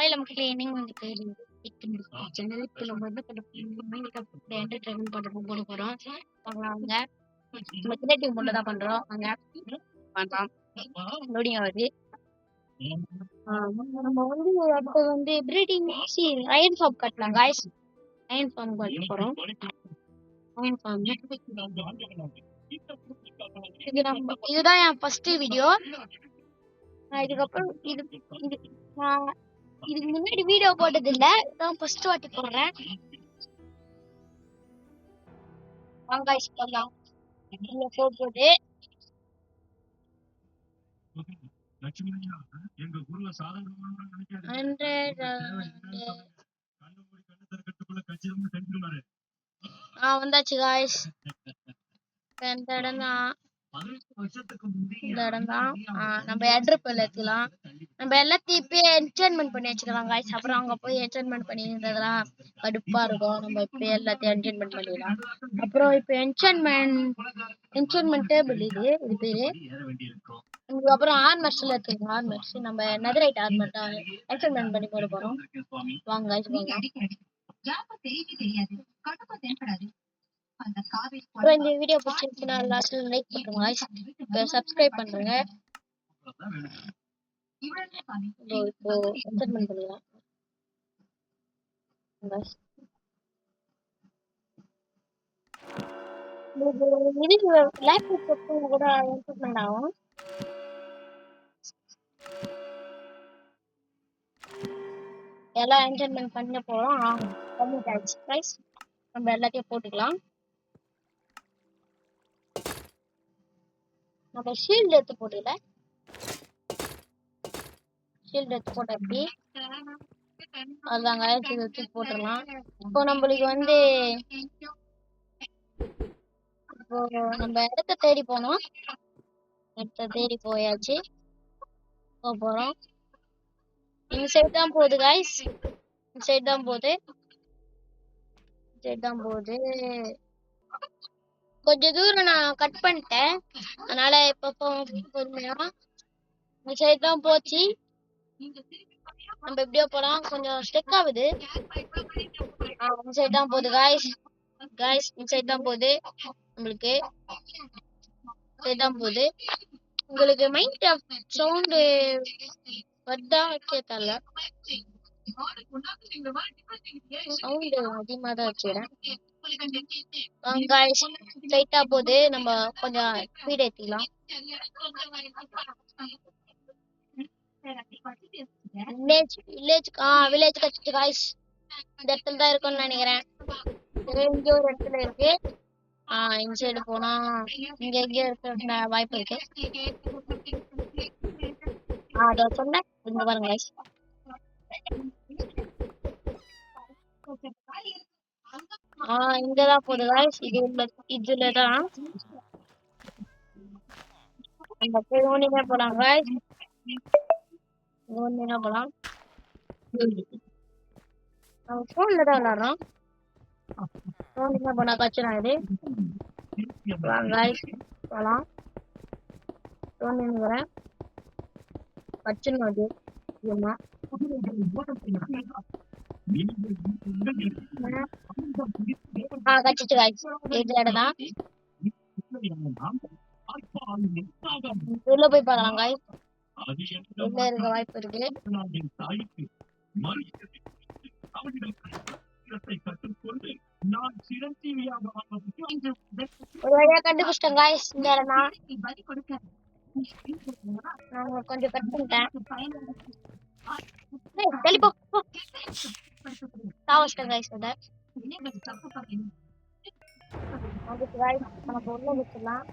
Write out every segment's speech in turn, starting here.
While I'm cleaning the channel, entertainment போறோம். வாங்க நம்ம கிரியேட்டிவ் மோட்ல தான் பண்றோம். வாங்க பண்ணலாம். லோடிங் ஆகுது. நம்ம வந்து அடுத்து வந்து பிரீடிங் அயன் ஃபார்ம் கட்டலாம் गाइस. அயன் ஃபார்ம் கட்ட போறோம். அயன் ஃபார்ம் இதுதான் என் ஃபர்ஸ்ட் வீடியோ. நான் இதுக்கப்புறம் இதுக்கு முன்னாடி வீடியோ போட்டது இல்ல, இதான் ஃபர்ஸ்ட் வாட்டி போடுறேன். வாங்க गाइस பண்ணலாம். இந்த போட்டு எங்க குருவ சாதாரணமா நினைக்காதீங்க. வந்தாச்சு गाइस. இந்த இடம் தான் நம்ம எட்ரப்பல் எடுத்துக்கலாம். நம்ம எல்லாத்தையும் இப்பயே என்சான்மென்ட் பண்ணி வச்சுக்கலாம் गाइस. அப்புறம் அங்க போய் என்சான்மென்ட் பண்ணின்றதெல்லாம் கடுப்பா இருக்கும். நம்ம இப்பயே எல்லாத்தையும் என்சான்மென்ட் பண்ணிடலாம். அப்புறம் இப்போ என்சான்மென்ட் டேபிள் இது பேரு. அப்புறம் ஆர்மர்ஸ்ல எடுத்துக்கலாம். ஆர்மர்ஸ் நம்ம நெதரைட் ஆர்மர் என்சான்மென்ட் பண்ணி போட போறோம். வாங்க गाइस வாங்க. இந்த வீடியோ பிடிச்சிருந்துச்சுன்னா லாஸ்ட்ல லைக் பண்ணுங்க गाइस. சப்ஸ்கிரைப் பண்ணுங்க. இப்போ என்டர்மென்ட் பண்ணலாம் गाइस. இது லேப்டாப் போட்டு கூட என்டர்மென்ட் ஆகும். எல்லாம் என்டர்மென்ட் பண்ண போறோம். கம்ப்ளீட் ஆயிடுச்சு गाइस. நம்ம எல்லாத்தையும் போட்டுக்கலாம். நம்ம ஷீல்ட் எடுத்து போட்டுல ஷீல்ட் எடுத்து போட்டா எப்படி அதாங்க எடுத்து போட்டுடலாம். இப்போ நம்மளுக்கு வந்து இப்போ நம்ம இடத்த தேடி போனோம். இடத்த தேடி போயாச்சு. போறோம். இந்த சைடு தான் போகுது गाइस. இந்த சைடு தான் போகுது. கொஞ்சம் தூரம் நான் கட் பண்ணிட்டேன். அதனால இப்ப பொறுமையா இந்த சைடு தான் போச்சு. நம்ம எப்படியோ போலாம். கொஞ்சம் ஸ்டெக் ஆகுது. இந்த சைடு தான் போகுது गाइस. இந்த சைடு தான் போகுது. நம்மளுக்கு சைடு தான் போகுது. உங்களுக்கு மைண்ட் சவுண்ட் வருதா கேட்கல. சவுண்ட் அதிகமா தான் வச்சுக்கிறேன். गाइस ஸ்ட்ரைட்டா போகுது. நம்ம கொஞ்சம் ஸ்பீட் ஏத்திக்கலாம். வில்லேஜ் கட்டிட்டு गाइस. இந்த இடத்துல தான் இருக்கும்னு நினைக்கிறேன். இங்க ஒரு இடத்துல இருக்கு. இந்த சைடு போனா இங்க எங்கேயோ இருக்க வாய்ப்பு இருக்கு. அதை சொன்னேன். இங்க பாருங்க गाइस. இங்கதான் போகுது गाइस. இதுலதான் நம்ம போய் ஓனிங்க போலாம் गाइस. ஓனிங்க போலாம். நம்ம போன்ல தான் விளையாடுறோம். ஓனிங்க போனா கச்சனா இது. வாங்க गाइस போலாம். ஓனிங்க வரேன். கச்சனா அது ஏமா கச்சிட்டு गाइस. இதுல தான் உள்ள போய் பார்க்கலாம் गाइस. உள்ள இருக்க வாய்ப்பு இருக்கு. ஒரு வழியா கண்டுபிடிச்சிட்டேன் गाइस. இந்த இடம் தான். நான் கொஞ்சம் கட் பண்ணிட்டேன். தெளிப்போ சாவச்சிட்டேன் गाइस. அதுக்கு गाइस நம்ம உள்ள வச்சிடலாம்.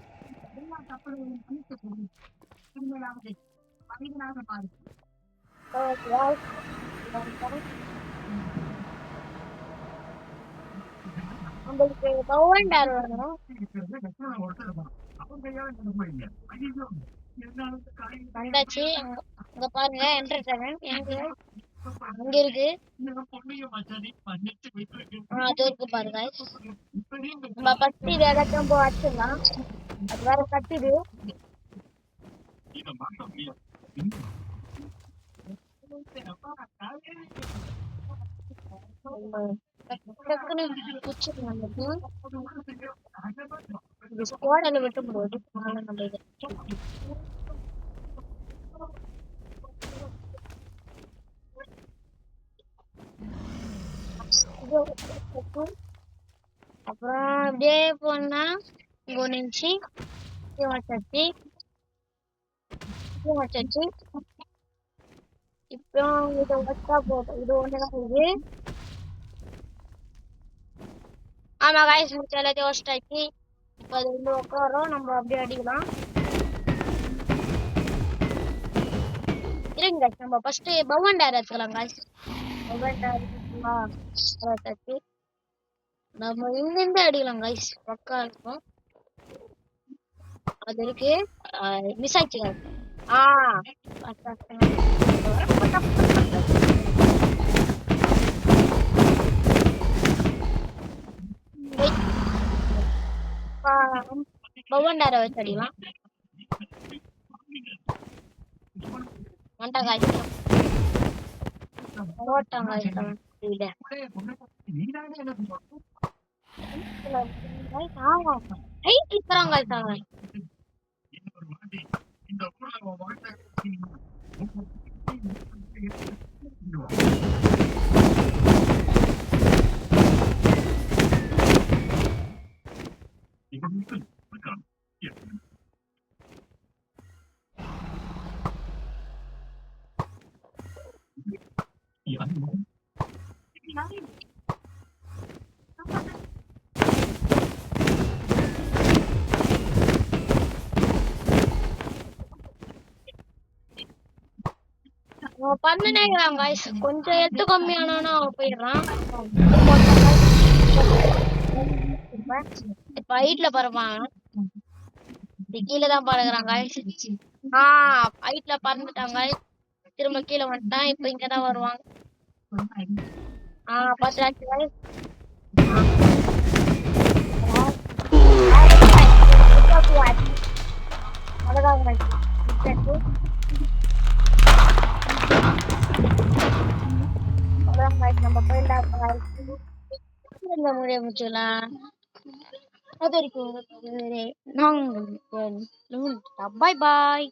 உங்களுக்கு பவுண்டர் வரணும். வந்தாச்சு. அங்க பாருங்க என்டர்டெயின்மென்ட் அங்க இருக்கு. அது இருக்கு பாருங்க. நம்ம பத்தி எல்லாத்தையும் போய் வச்சிடலாம். அது வேற கட்டிடு. டக்குன்னு முடிச்சிடலாம் இந்த ஸ்குவாடால வெட்ட முடியாது. அதனால நம்ம இதை அப்புறம் அப்படியே போனா இங்க ஒன்று இருந்துச்சு, இது வச்சாச்சு, இது வச்சாச்சு. இப்போ இதை வச்சா போதும். இது ஒண்ணுதான் இது. ஆமா காய்ஸ், மிச்சம் எல்லாத்தையும் வச்சிட்டாச்சு. இப்போ அது வந்து உட்காரோம், நம்ம அப்படியே அடிக்கலாம். இருங்க guys, நம்ம ஃபர்ஸ்ட் பவன்டார் எடுத்துக்கலாம் காய்ஸ். பவன்டார் வச்சாச்சு. நம்ம இங்கிருந்து அடிக்கலாம் காய்ஸ், பக்கா இருக்கும். அது இருக்கு, மிஸ் ஆயிடுச்சு guys. ஆ பவன்டார வச்சு அடிக்கலாம். வந்துட்டா காய்ஸ், ஓட்டாங்க பண்ணினேங்கிறான் காய்ஸ். கொஞ்சம் எத்து கம்மியானா போயிடுறான். இப்ப ஹைட்ல பறப்பான், கீழே தான் பறக்குறான் காய்ஸ். ஹைட்ல பறந்துட்டாங்க, திரும்ப கீழே வந்துட்டான். இப்ப இங்கதான் வருவாங்க. பத்தாச்சு காய்ஸ். அவ்வளவுதான் நம்ம போயிடலாம். முடிச்சுக்கலாம். அது வரைக்கும் பாய் பாய்.